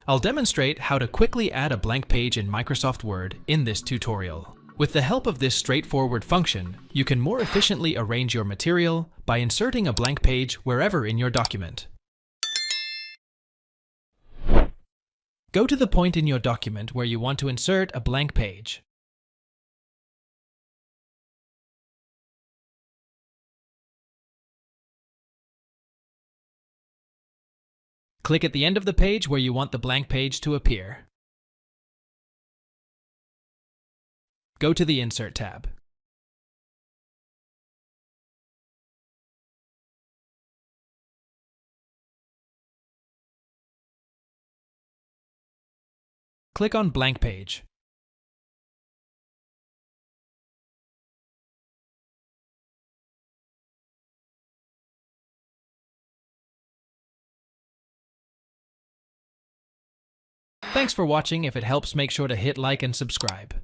I'll demonstrate how to quickly add a blank page in Microsoft Word in this tutorial. With the help of this straightforward function, you can more efficiently arrange your material by inserting a blank page wherever in your document. Go to the point in your document where you want to insert a blank page. Click at the end of the page where you want the blank page to appear. Go to the Insert tab. Click on Blank Page. Thanks for watching. If it helps, make sure to hit like and subscribe.